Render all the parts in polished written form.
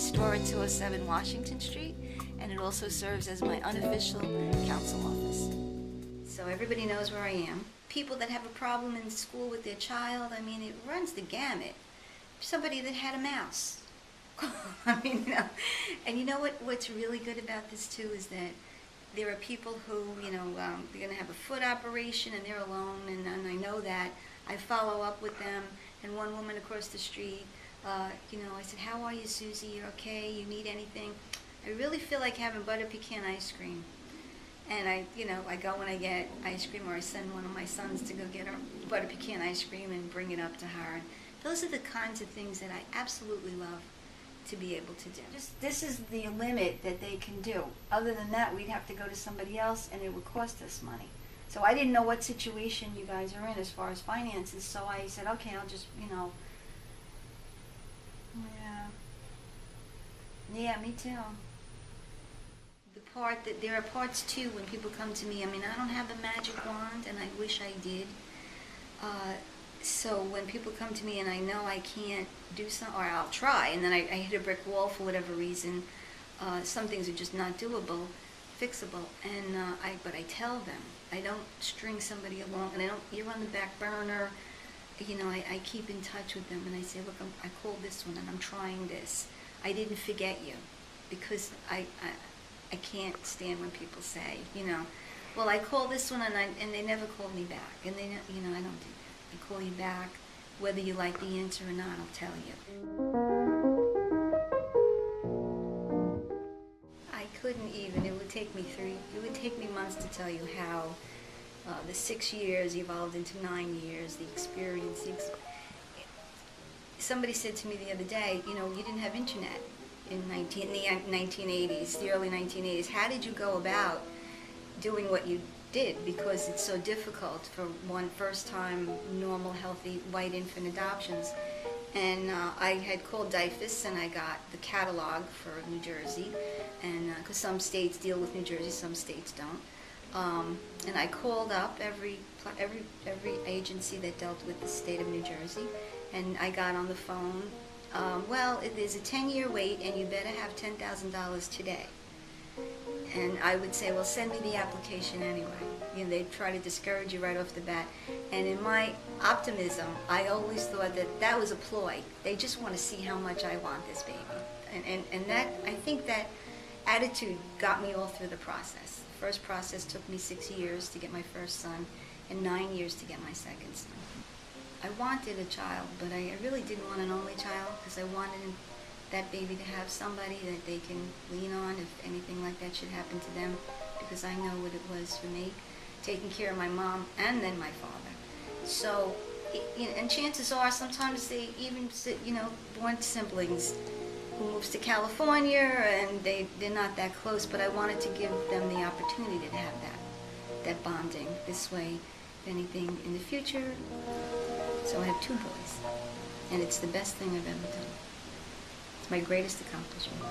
store at 207 Washington Street, and it also serves as my unofficial council office. So everybody knows where I am. People that have a problem in school with their child, I mean, it runs the gamut. Somebody that had a mouse. I mean, and you know what's really good about this too is that there are people who, they're going to have a foot operation and they're alone, and I know that. I follow up with them, and one woman across the street, I said, "How are you, Susie? You're okay? You need anything?" I really feel like having butter pecan ice cream. And I go when I get ice cream, or I send one of my sons to go get her butter pecan ice cream and bring it up to her. And those are the kinds of things that I absolutely love to be able to do. This is the limit that they can do. Other than that, we'd have to go to somebody else, and it would cost us money. So I didn't know what situation you guys are in as far as finances, so I said, okay, I'll just, Yeah, me too. The part that there are parts too when people come to me. I mean, I don't have a magic wand, and I wish I did. So when people come to me and I know I can't do something, or I'll try, and then I hit a brick wall for whatever reason, some things are just not doable, fixable, and but I tell them. I don't string somebody along, and you're on the back burner. I keep in touch with them, and I say, look, I called this one, and I'm trying this. I didn't forget you, because I can't stand when people say, well, I called this one, and they never called me back, and I don't do that. I call you back, whether you like the answer or not, I'll tell you. I couldn't even. It would take me months to tell you how the 6 years evolved into 9 years, the experience. Somebody said to me the other day, you didn't have internet in the 1980s, the early 1980s. How did you go about doing what you did? Because it's so difficult for one first-time, normal, healthy, white infant adoptions. And I had called DIFUS, and I got the catalog for New Jersey, and because some states deal with New Jersey, some states don't. And I called up every agency that dealt with the state of New Jersey, and I got on the phone. Well, there's a 10-year wait, and you better have $10,000 today. And I would say, well, send me the application anyway. They'd try to discourage you right off the bat. And in my optimism, I always thought that was a ploy. They just want to see how much I want this baby. And that, I think that attitude got me all through the process. The first process took me 6 years to get my first son, and 9 years to get my second son. I wanted a child, but I really didn't want an only child, because I wanted that baby to have somebody that they can lean on if anything like that should happen to them, because I know what it was for me, taking care of my mom and then my father. So, and chances are sometimes they even, born siblings who moves to California, and they're not that close, but I wanted to give them the opportunity to have that bonding this way, if anything in the future. So I have 2 boys, and it's the best thing I've ever done. It's my greatest accomplishment.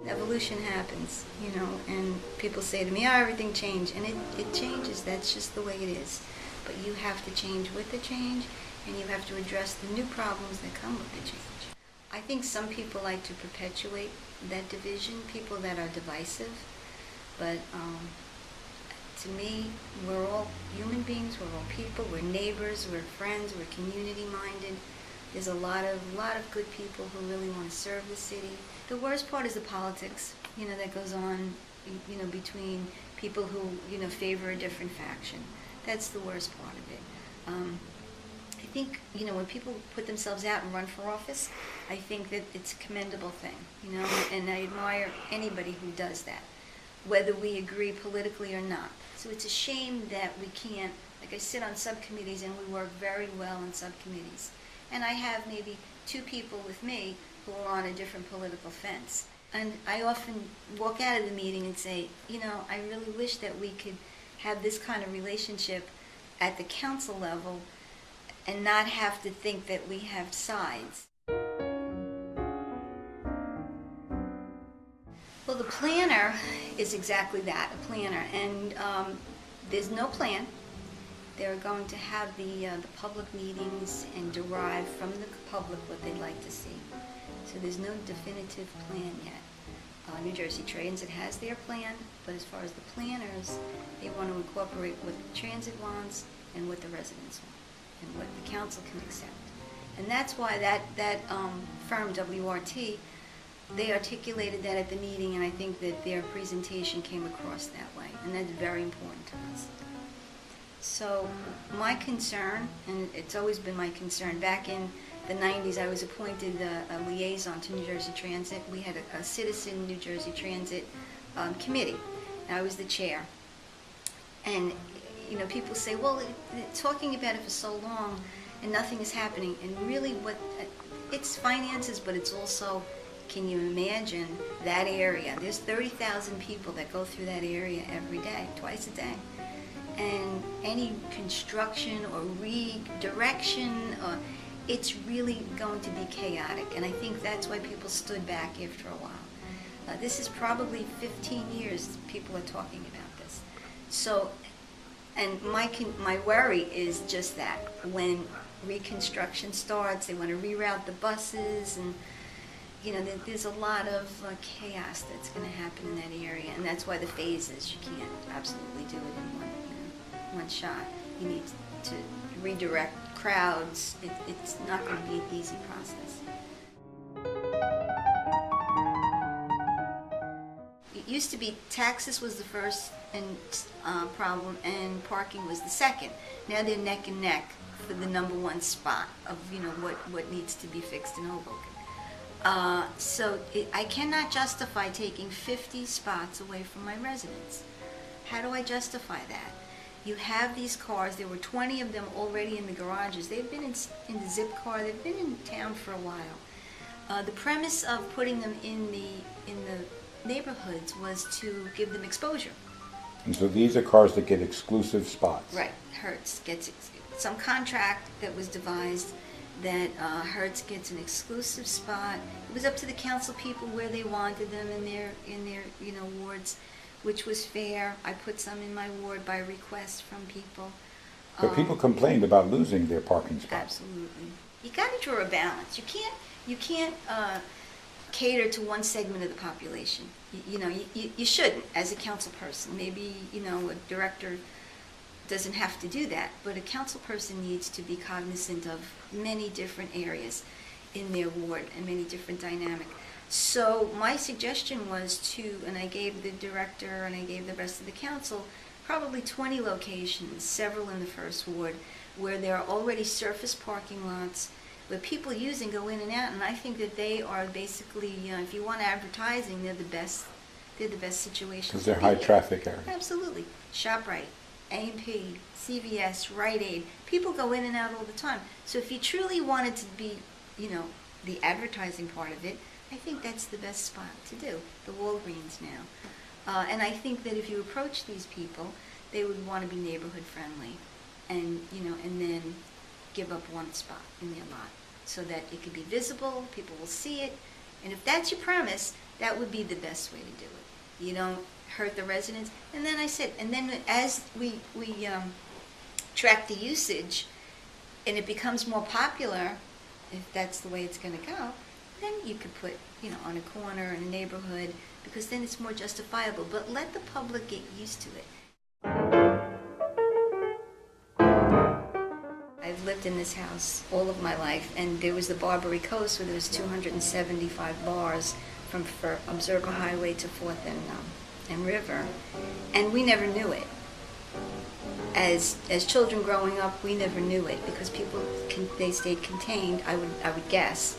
Evolution happens, and people say to me, everything changed, and it changes. That's just the way it is. But you have to change with the change, and you have to address the new problems that come with the change. I think some people like to perpetuate that division, people that are divisive, but to me, we're all human beings, we're all people, we're neighbors, we're friends, we're community-minded. There's a lot of good people who really want to serve the city. The worst part is the politics, that goes on, between people who, favor a different faction. That's the worst part of it. I think, when people put themselves out and run for office, I think that it's a commendable thing, and I admire anybody who does that, whether we agree politically or not. So it's a shame that we can't, like I sit on subcommittees, and we work very well in subcommittees. And I have maybe 2 people with me who are on a different political fence. And I often walk out of the meeting and say, I really wish that we could have this kind of relationship at the council level and not have to think that we have sides. Well, the planner is exactly that, a planner. And there's no plan. They're going to have the public meetings and derive from the public what they'd like to see. So there's no definitive plan yet. New Jersey Transit has their plan, but as far as the planners, they want to incorporate what the transit wants and what the residents want and what the council can accept. And that's why that firm, WRT, they articulated that at the meeting, and I think that their presentation came across that way, and that's very important to us. So my concern, and it's always been my concern, back in the 90s I was appointed a liaison to New Jersey Transit. We had a citizen New Jersey Transit committee, and I was the chair. And you know, people say, well, talking about it for so long and nothing is happening, and really it's finances, but it's also, can you imagine that area? There's 30,000 people that go through that area every day, twice a day. And any construction or redirection, it's really going to be chaotic. And I think that's why people stood back after a while. This is probably 15 years people are talking about this. So, and my worry is just that. When reconstruction starts, they want to reroute the buses, and you know, there's a lot of chaos that's going to happen in that area. And that's why the phases, you can't absolutely do it in one shot. You need to redirect crowds. It's not going to be an easy process. It used to be taxes was the first problem, and parking was the second. Now they're neck and neck for the #1 spot of what needs to be fixed in Hoboken. So I cannot justify taking 50 spots away from my residents. How do I justify that? You have these cars. There were 20 of them already in the garages. They've been in the zip car. They've been in town for a while. The premise of putting them in the neighborhoods was to give them exposure. And so these are cars that get exclusive spots. Right. Hertz gets some contract that was devised that Hertz gets an exclusive spot. It was up to the council people where they wanted them in their wards, which was fair. I put some in my ward by request from people. But people complained about losing their parking spots. Absolutely. You got to draw a balance. You can't cater to one segment of the population. You shouldn't as a council person. Maybe a director doesn't have to do that, but a council person needs to be cognizant of many different areas in their ward and many different dynamics. So my suggestion was and I gave the director and I gave the rest of the council probably 20 locations, several in the first ward, where there are already surface parking lots where people use and go in and out, and I think that they are basically, if you want advertising, they're the best situation. Because they're high traffic areas. Absolutely. ShopRite, A&P, CVS, Rite Aid, people go in and out all the time. So if you truly wanted to be, the advertising part of it, I think that's the best spot to do, the Walgreens now. And I think that if you approach these people, they would want to be neighborhood friendly, and then give up one spot in their lot so that it could be visible, people will see it, and if that's your premise, that would be the best way to do it. You don't hurt the residents. And then I said, and then as we track the usage, and it becomes more popular, if that's the way it's going to go, then you could put, on a corner in a neighborhood, because then it's more justifiable. But let the public get used to it. I've lived in this house all of my life, and there was the Barbary Coast where there was 275 bars from Observer Highway to 4th and River, and we never knew it. As children growing up, we never knew it because they stayed contained, I would guess.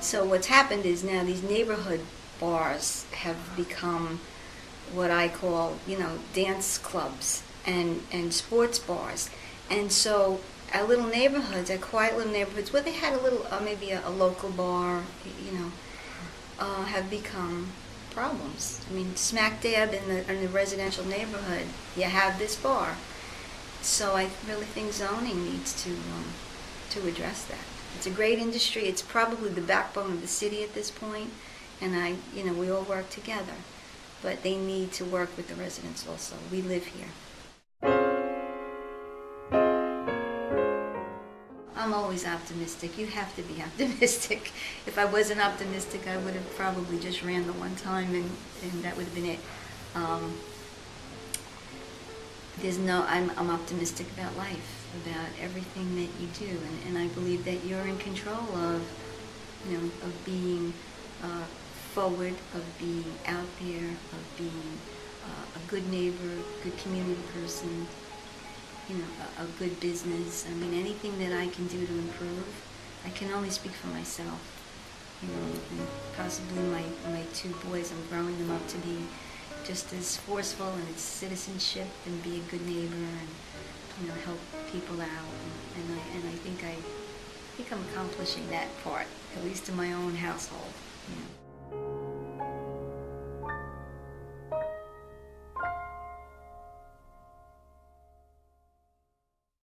So what's happened is now these neighborhood bars have become what I call, dance clubs and sports bars. And so our little neighborhoods, our quiet little neighborhoods, where they had a little, maybe a local bar, have become problems. I mean, smack dab in the residential neighborhood, you have this bar. So I really think zoning needs to address that. It's a great industry. It's probably the backbone of the city at this point, and we all work together. But they need to work with the residents also. We live here. always optimistic. You have to be optimistic. If I wasn't optimistic, I would have probably just ran the one time, and that would have been it. I'm optimistic about life, about everything that you do, and I believe that you're in control of, of being forward, of being out there, of being a good neighbor, good community person, a good business. I mean, anything that I can do to improve, I can only speak for myself. And possibly my two boys, I'm growing them up to be just as forceful in its citizenship and be a good neighbor and, help people out. And I think I'm accomplishing that part, at least in my own household.